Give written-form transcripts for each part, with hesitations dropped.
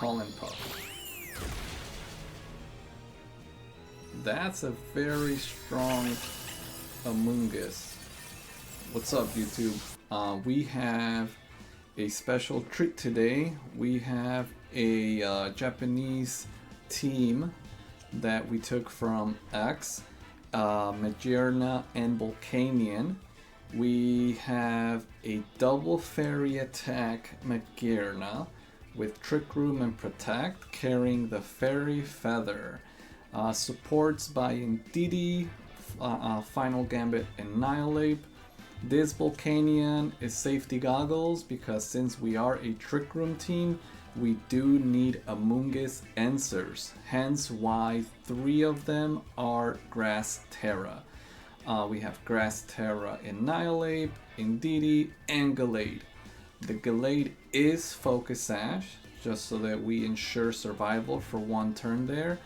Pollen Puff. That's a very strong Amoonguss. What's up, YouTube? We have a special treat today. We have a Japanese team that we took from X, Magearna and Volcanion. We have a double fairy attack Magearna with Trick Room and Protect, carrying the Fairy Feather. Supports by Ndidi, Final Gambit, Annihilate. This Volcanion is safety goggles because since we are a Trick Room team, we do need Amoonguss answers. Hence why 3 of them are Grass Terra. We have Grass Terra, Annihilate, Ndidi, and Gallade. The Gallade is Focus Sash, just so that we ensure survival for 1 turn there.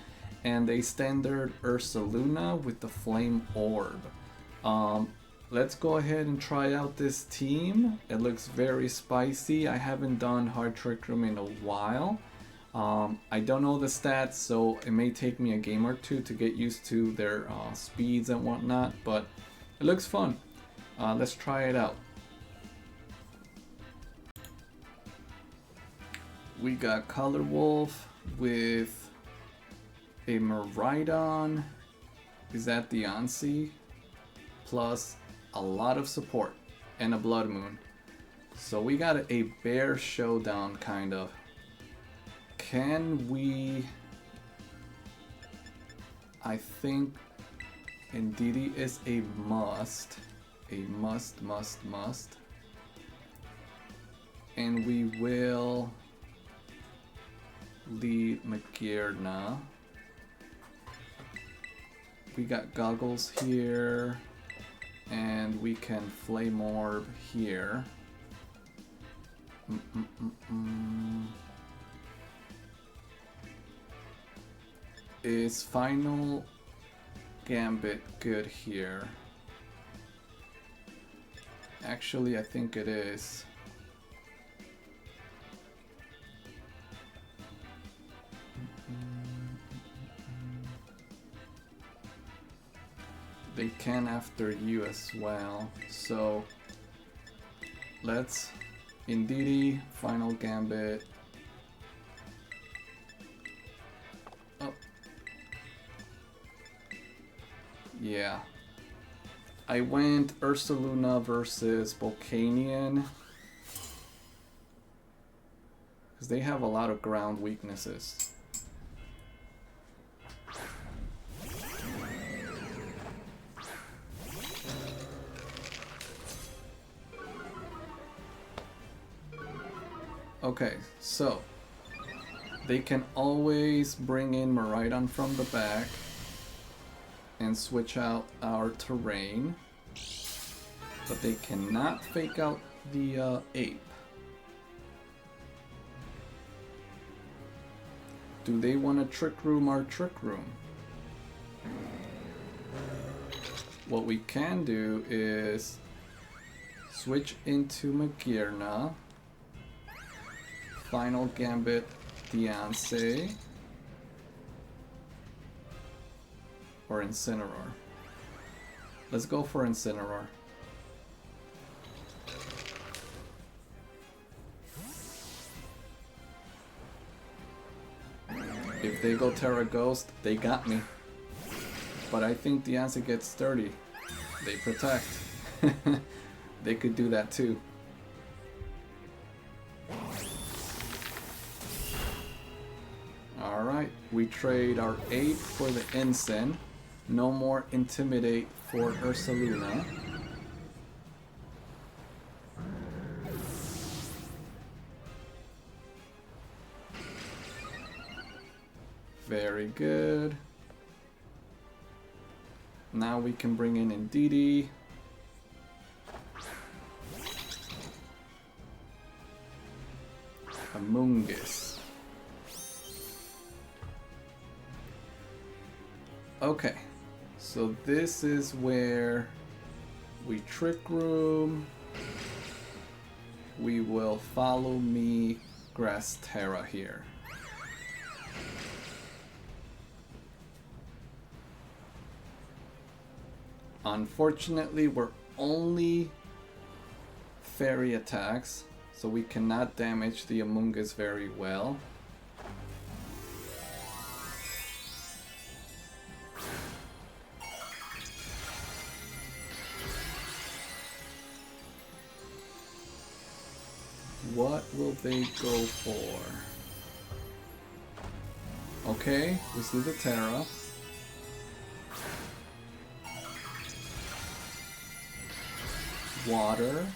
And a standard Ursaluna with the Flame Orb. Let's go ahead and try out this team. It looks very spicy. I haven't done Hard Trick Room in a while. I don't know the stats, so it may take me a game or 2 to get used to their speeds and whatnot, but it looks fun. Let's try it out. We got Color Wolf with a Miraidon. Is that the Ansi? Plus a lot of support and a Blood Moon. So we got a bear showdown kind of. Can we... I think Ndidi is a must. A must. And we will lead Magearna. We got goggles here, and we can Flame Orb here. Is Final Gambit good here? Actually, I think it is. They can after you as well, so let's Ndidi, Final Gambit. Oh, yeah. I went Ursaluna versus Volcanion because they have a lot of ground weaknesses. Okay, so they can always bring in Miraidon from the back and switch out our terrain, but they cannot fake out the ape. Do they want to Trick Room our Trick Room? What we can do is switch into Magearna, Final Gambit Diancie, or Incineroar. Let's go for Incineroar. If they go Terra Ghost, they got me. But I think Diancie gets sturdy. They protect. They could do that too. Alright, we trade our 8 for the Ensign. No more Intimidate for Ursaluna. Very good. Now we can bring in Ndidi. Amoonguss. Okay, so this is where we Trick Room. We will follow me Grass Terra here. Unfortunately, we're only fairy attacks, so we cannot damage the Amoonguss very well. What will they go for? Okay, we see the Terra. Water.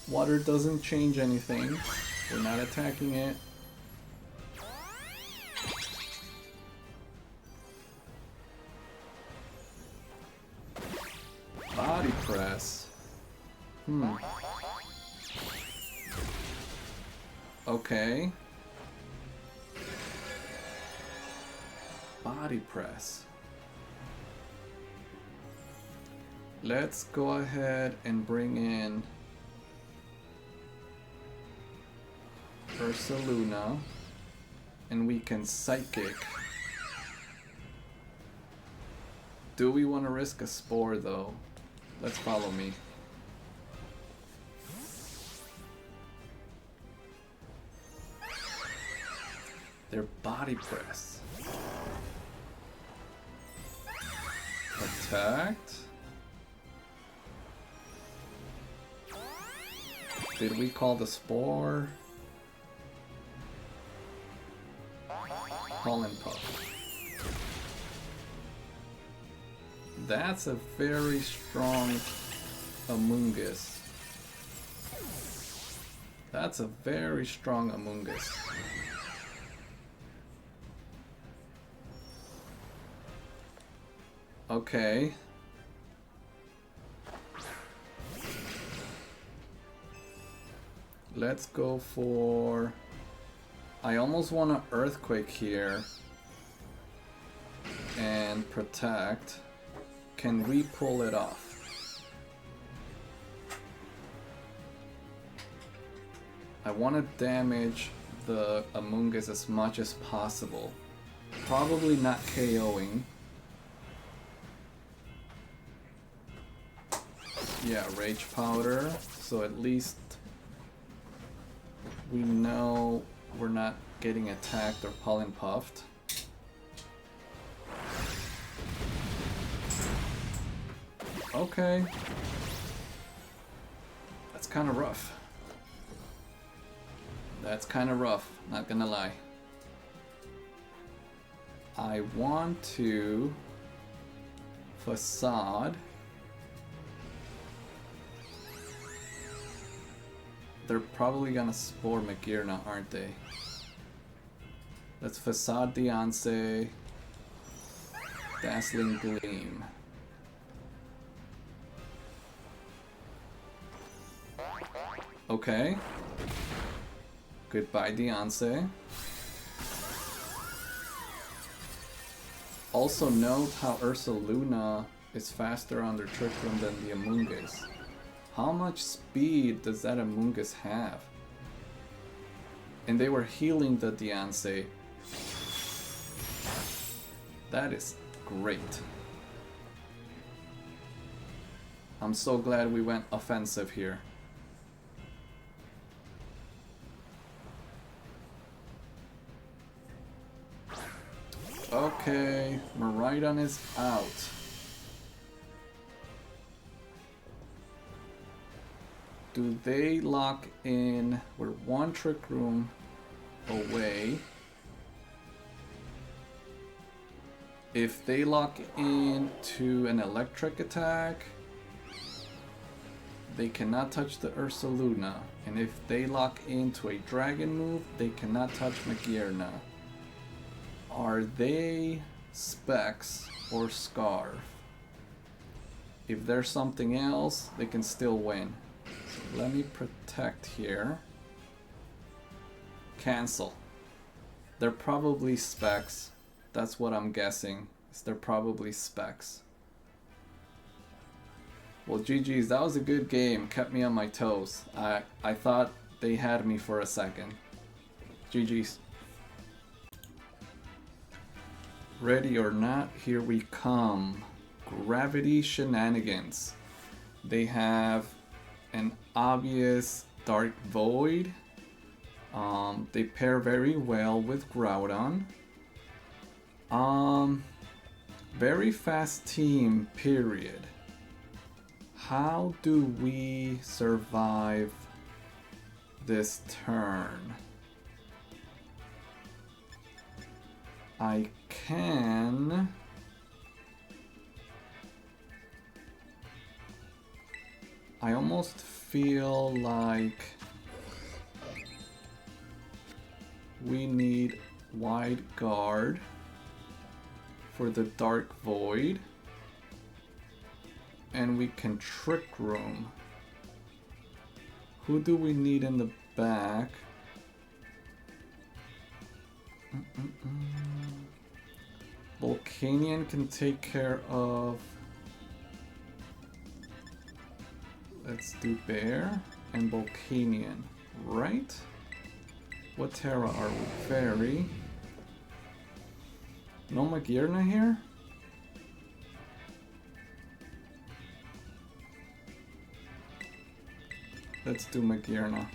Water doesn't change anything. We're not attacking it. Body press. Okay. Body press. Let's go ahead and bring in Ursaluna, and we can Psychic. Do we want to risk a Spore though? Let's follow me. Their Body Press. Attacked. Did we call the Spore? Pollen Puff. That's a very strong Amoonguss. That's a very strong Amoonguss. Okay. Let's go for... I almost want an Earthquake here and protect. Can we pull it off? I want to damage the Amoonguss as much as possible. Probably not KOing. Yeah, Rage Powder, so at least we know we're not getting attacked or pollen puffed. Okay. That's kind of rough. That's kind of rough, not gonna lie. I want to Facade. They're probably gonna Spore Magearna, aren't they? Let's Facade Deoncé. Dazzling Gleam. Okay. Goodbye, Deoncé. Also note how Ursaluna is faster under Trick Room than the Amoonguss. How much speed does that Amoonguss have? And they were healing the Deoncé. That is great. I'm so glad we went offensive here. Okay, Miraidon is out. Do they lock in? We're one Trick Room away. If they lock in to an electric attack, they cannot touch the Ursaluna. And if they lock into a dragon move, they cannot touch Magearna. Are they Specs or Scarf? If there's something else, they can still win. So let me protect here. Cancel. They're probably Specs. That's what I'm guessing. They're probably Specs. Well, GG's, that was a good game. Kept me on my toes. I thought they had me for a second. GG's. Ready or not, here we come. Gravity Shenanigans. They have an obvious Dark Void. They pair very well with Groudon. Very fast team, period. How do we survive this turn? I can... I almost feel like we need Wide Guard for the Dark Void, and we can Trick Room. Who do we need in the back? Volcanion can take care of... Let's do Bear and Volcanion, right? What Terra are we? Fairy. No Magearna here? Let's do Magearna.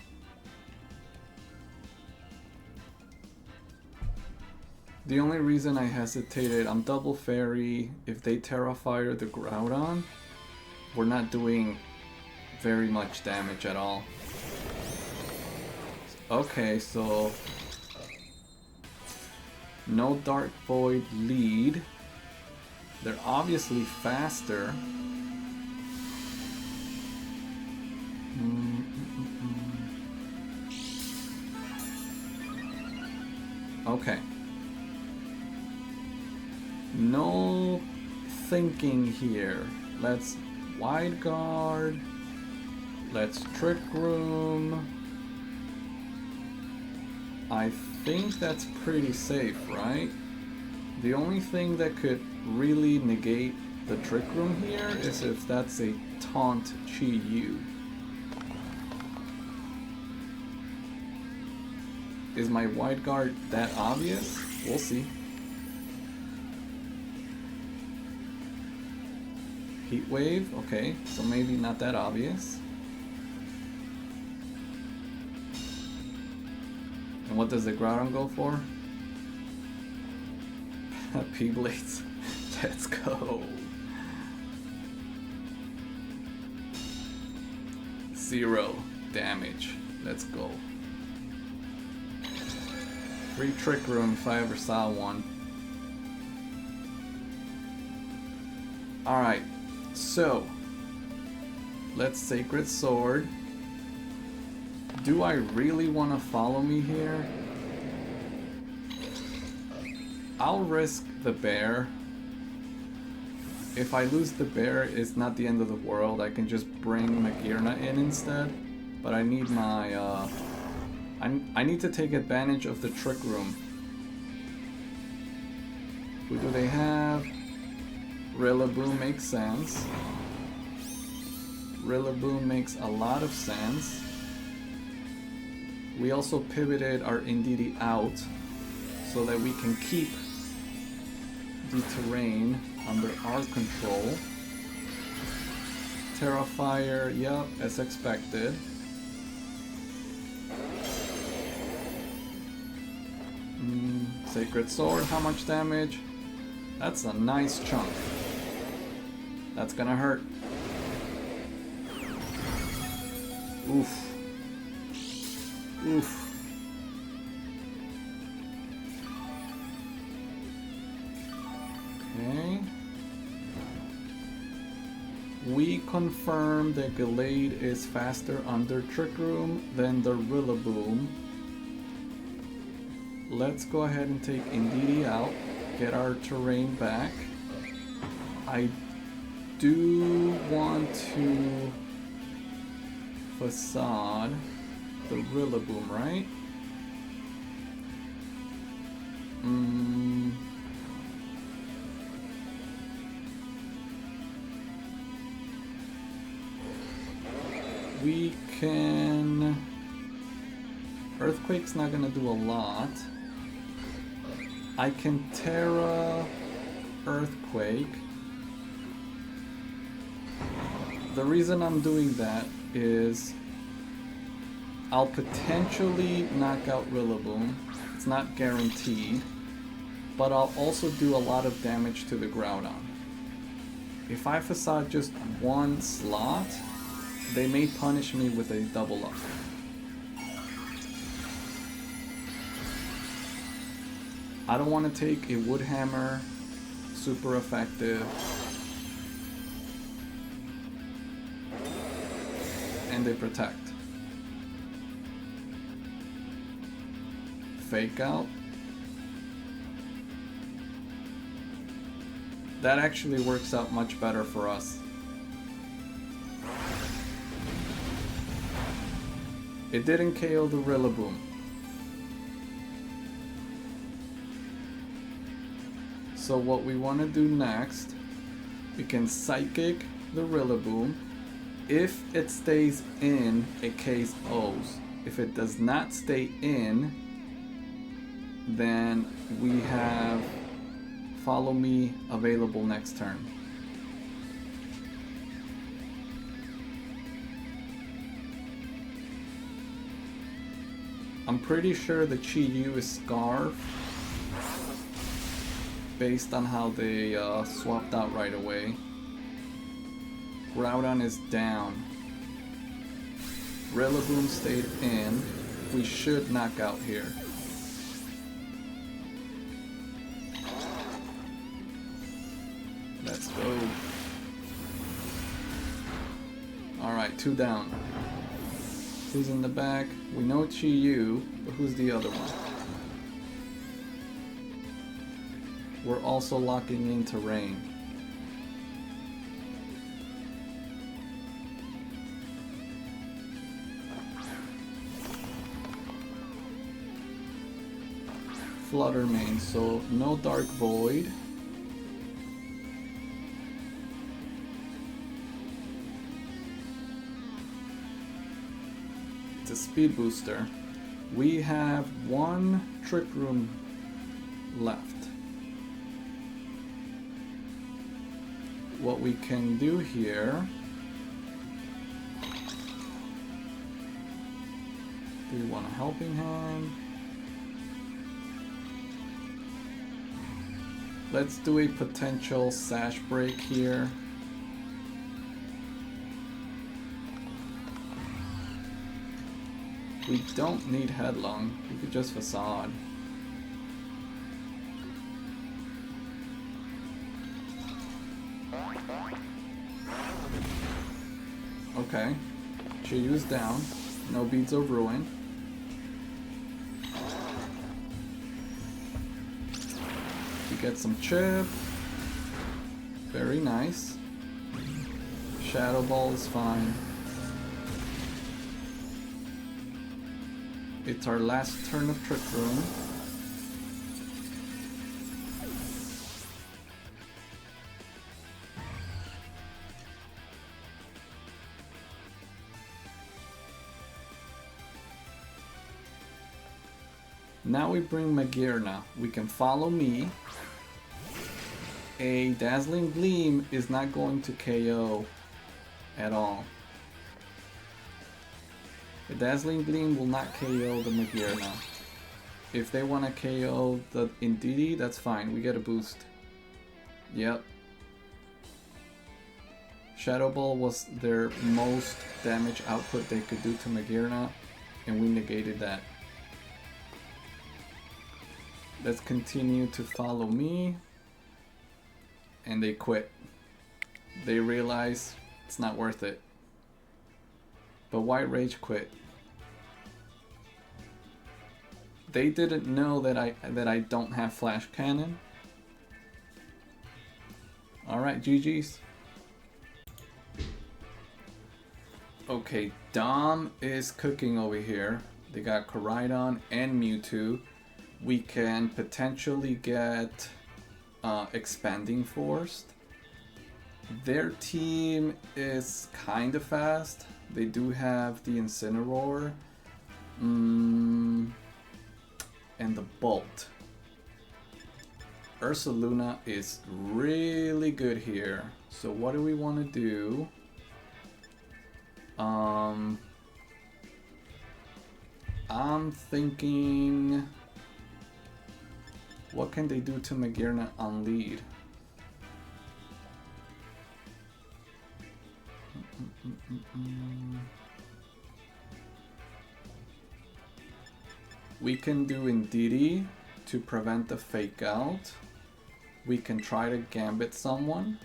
The only reason I hesitated, I'm double Fairy. If they Terra Fire the Groudon, we're not doing very much damage at all. Okay, so no Dark Void lead. They're obviously faster. Okay. No thinking here. Let's Wide Guard. Let's Trick Room. I think that's pretty safe, right? The only thing that could really negate the Trick Room here is if that's a Taunt Chi-Yu. Is my Wide Guard that obvious? We'll see. Heat Wave, okay, so maybe not that obvious. And what does the Groudon go for? P-Blades. Let's go. 0 damage. Let's go. Free Trick Room if I ever saw one. Alright, so let's Sacred Sword. Do I really want to follow me here? I'll risk the Bear. If I lose the Bear, it's not the end of the world. I can just bring Magearna in instead. But I need my... I need to take advantage of the Trick Room. Who do they have? Rillaboom makes sense. Rillaboom makes a lot of sense. We also pivoted our Indeedee out so that we can keep the terrain under our control. Terra Fire, yep, as expected. Sacred Sword, how much damage? That's a nice chunk. That's gonna hurt. Oof. Oof. Okay. We confirm that Gallade is faster under Trick Room than the Rillaboom. Let's go ahead and take Indeedee out, get our terrain back. I do want to Facade the Rillaboom, right? We can... Earthquake's not gonna do a lot. I can Terra Earthquake. The reason I'm doing that is I'll potentially knock out Rillaboom. It's not guaranteed, but I'll also do a lot of damage to the Groudon. If I facade just one slot, they may punish me with a double up. I don't want to take a Wood Hammer, super effective, and they protect. Fake out. That actually works out much better for us. It didn't KO the Rillaboom. So what we want to do next, we can Psychic the Rillaboom. If it stays in, it KOs. If it does not stay in, then we have Follow Me available next turn. I'm pretty sure the Chi-Yu is Scarf, based on how they swapped out right away. Groudon is down. Rillaboom stayed in. We should knock out here. Let's go. Alright, 2 down. Who's in the back? We know Chi-Yu, but who's the other one? We're also locking into rain. Flutter Mane, so no Dark Void. It's a speed booster. We have 1 Trick Room left. What we can do here, do we want a Helping Hand? Let's do a potential Sash Break here. We don't need Headlong, we could just Facade. Okay, Chi-Yu's down, no Beads of Ruin. We get some Chip, very nice. Shadow Ball is fine. It's our last turn of Trick Room. Now we bring Magearna. We can Follow Me. A Dazzling Gleam is not going to KO at all. The Dazzling Gleam will not KO the Magearna. If they want to KO the Indeedee, that's fine. We get a boost. Yep. Shadow Ball was their most damage output they could do to Magearna, and we negated that. Let's continue to Follow Me. And they quit. They realize it's not worth it. But why Rage quit? They didn't know that I don't have Flash Cannon. Alright, GG's. Okay, Dom is cooking over here. They got Koraidon and Mewtwo. We can potentially get Expanding Force. Their team is kind of fast. They do have the Incineroar and the Bolt. Ursaluna is really good here. So what do we want to do? I'm thinking, what can they do to Magearna on lead? We can do Indeedee to prevent the fake out. We can try to gambit someone.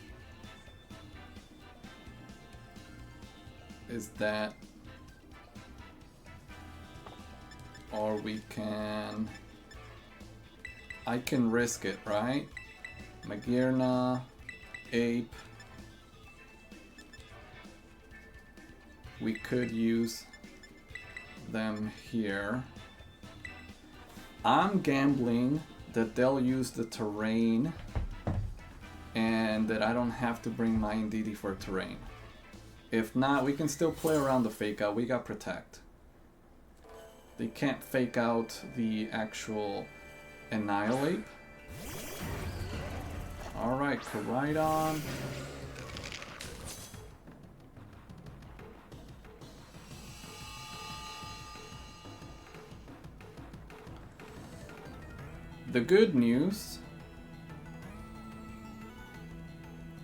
Is that... Or we can... I can risk it, right? Magearna, Ape. We could use them here. I'm gambling that they'll use the terrain and that I don't have to bring my Indeedee for terrain. If not, we can still play around the fake out. We got Protect. They can't fake out the actual Annihilate. Alright, Koraidon. The good news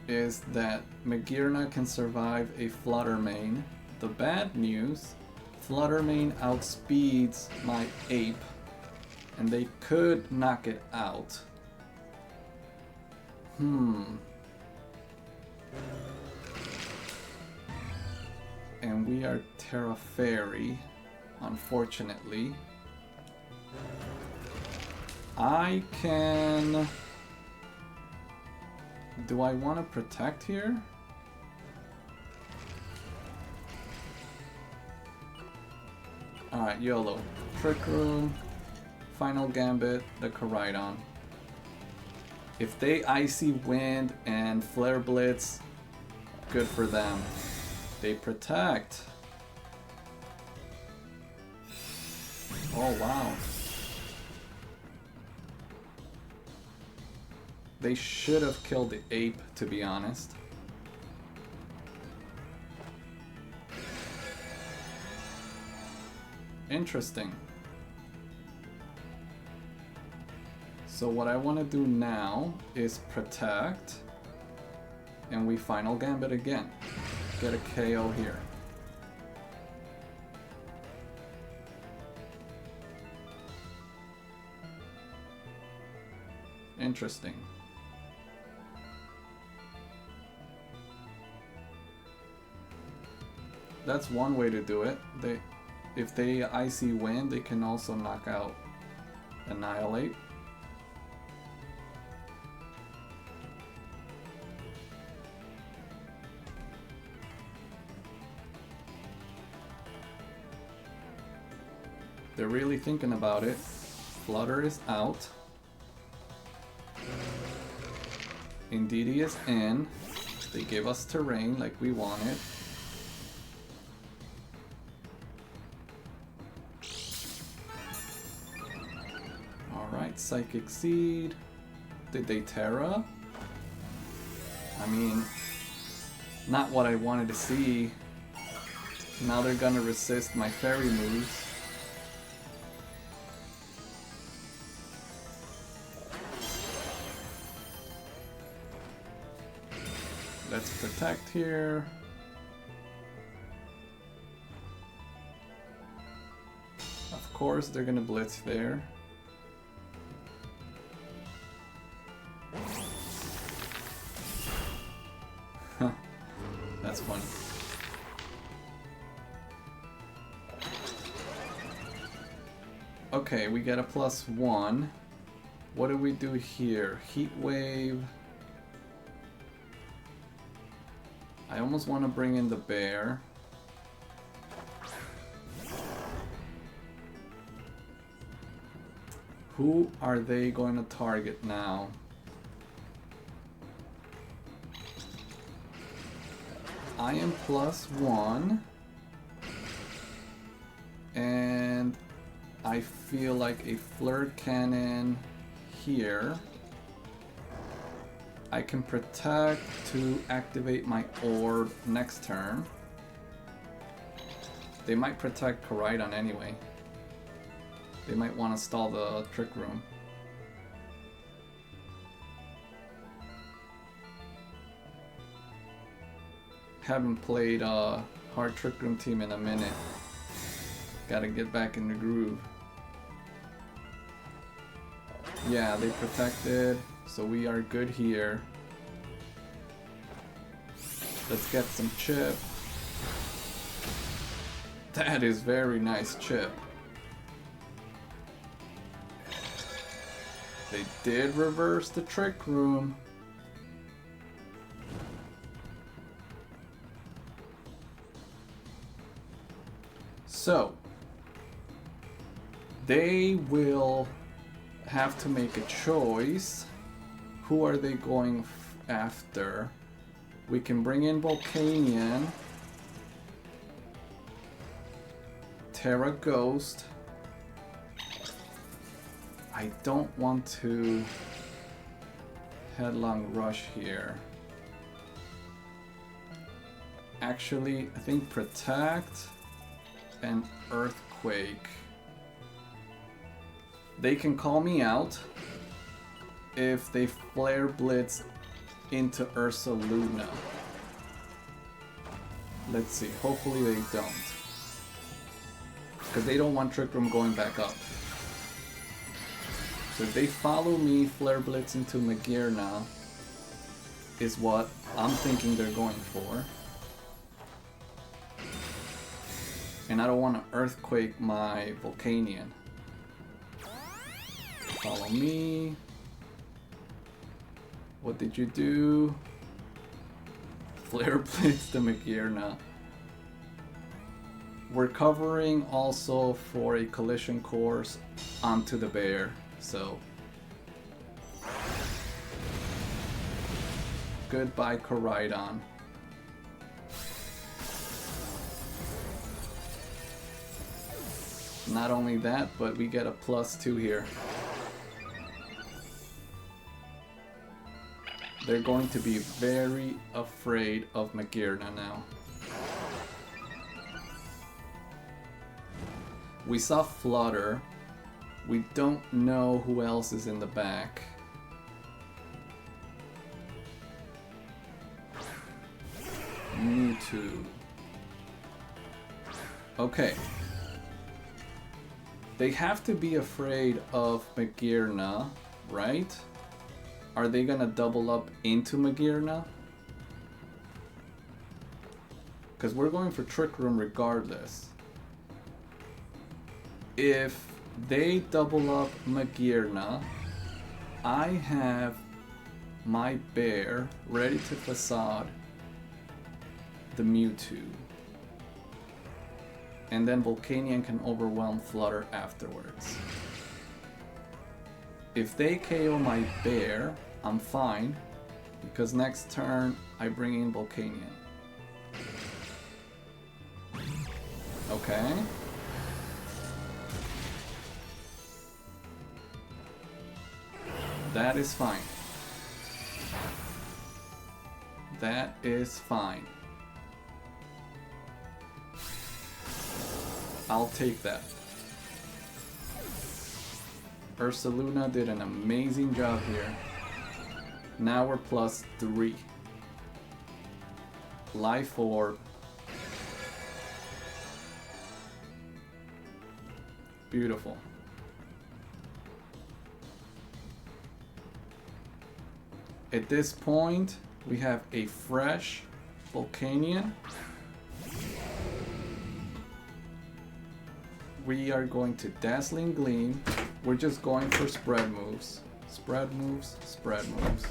is that Magearna can survive a Flutter Mane. The bad news, Flutter Mane outspeeds my Ape, and they could knock it out. And we are Terra Fairy, unfortunately. I can... Do I want to protect here? Alright, YOLO. Trick Room, Final Gambit, the Koraidon. If they Icy Wind and Flare Blitz, good for them. They protect. Oh wow. They should have killed the Ape, to be honest. Interesting. So what I want to do now is protect, and we Final Gambit again. Get a KO here. Interesting. That's one way to do it. If they Icy Wind, they can also knock out Annihilate. They're really thinking about it. Flutter is out. Indeedee is in. They give us terrain like we wanted. Alright, Psychic Seed. Did they Terra? I mean, not what I wanted to see. Now they're gonna resist my fairy moves. Let's protect here. Of course, they're gonna blitz there. Huh. That's funny. Okay, we get a +1. What do we do here? Heat Wave. I almost want to bring in the bear. Who are they going to target now? I am +1. And I feel like a Flirt Cannon here I can protect to activate my orb next turn. They might protect Koraidon anyway. They might want to stall the Trick Room. Haven't played a hard Trick Room team in a minute. Gotta get back in the groove. Yeah, they protected, so we are good here. Let's get some chip. That is very nice chip. They did reverse the Trick Room. So, they will have to make a choice. Who are they going after? We can bring in Volcanion, Terra Ghost. I don't want to headlong rush here. Actually, I think Protect and Earthquake. They can call me out if they Flare Blitz into Ursaluna. Let's see, hopefully they don't. Because they don't want Trick Room going back up. So if they follow me, Flare Blitz into Magearna is what I'm thinking they're going for. And I don't want to Earthquake my Volcanion. Follow me. What did you do? Flare Blitz to Magearna. We're covering also for a collision course onto the bear, so goodbye Koraidon. Not only that, but we get a +2 here. They're going to be very afraid of Magearna now. We saw Flutter. We don't know who else is in the back. Mewtwo. Okay. They have to be afraid of Magearna, right? Are they gonna double up into Magearna? Because we're going for Trick Room regardless. If they double up Magearna, I have my bear ready to facade the Mewtwo. And then Volcanion can overwhelm Flutter afterwards. If they KO my bear, I'm fine, because next turn I bring in Volcanion. Okay. That is fine. That is fine. I'll take that. Ursaluna did an amazing job here. Now we're +3. Life Orb. Beautiful. At this point, we have a fresh Volcanion. We are going to Dazzling Gleam. We're just going for spread moves. Spread moves, spread moves.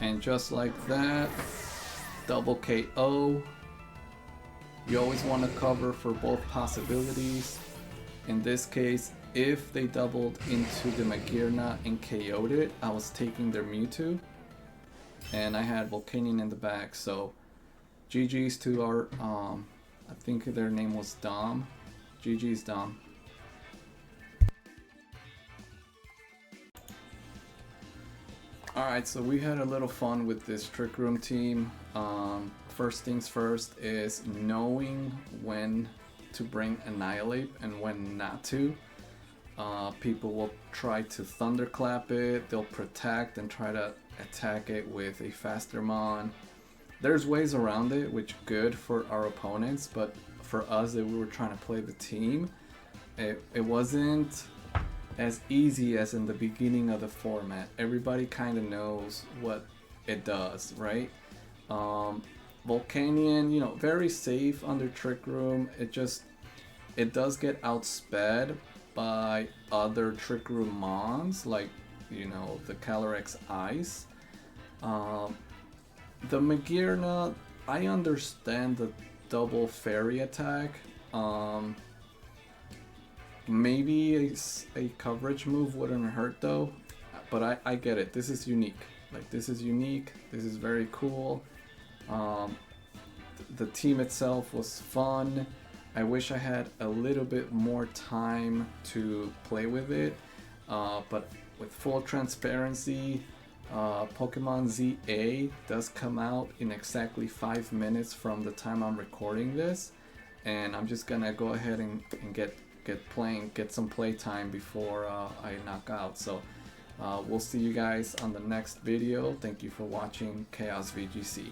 And just like that, double KO. You always want to cover for both possibilities. In this case, if they doubled into the Magearna and KO'd it, I was taking their Mewtwo. And I had Volcanion in the back, so GG's to our, I think their name was Dom. GG's Dom. Alright, so we had a little fun with this Trick Room team. First things first is knowing when to bring Annihilate and when not to. People will try to Thunderclap it, they'll protect and try to attack it with a faster Mon. There's ways around it, which good for our opponents, but for us that we were trying to play the team, it wasn't as easy as in the beginning of the format. Everybody kind of knows what it does, right? Volcanion, you know, very safe under Trick Room. It does get outsped by other Trick Room Mons, like, you know, the Calyrex Ice. The Magearna, I understand the double fairy attack. Maybe a coverage move wouldn't hurt though, but I get it. This is unique. Like, this is unique. This is very cool. The team itself was fun. I wish I had a little bit more time to play with it, but with full transparency, Pokemon ZA does come out in exactly 5 minutes from the time I'm recording this, and I'm just gonna go ahead and get some playtime before I knock out. So we'll see you guys on the next video. Thank you for watching ChaosVGC.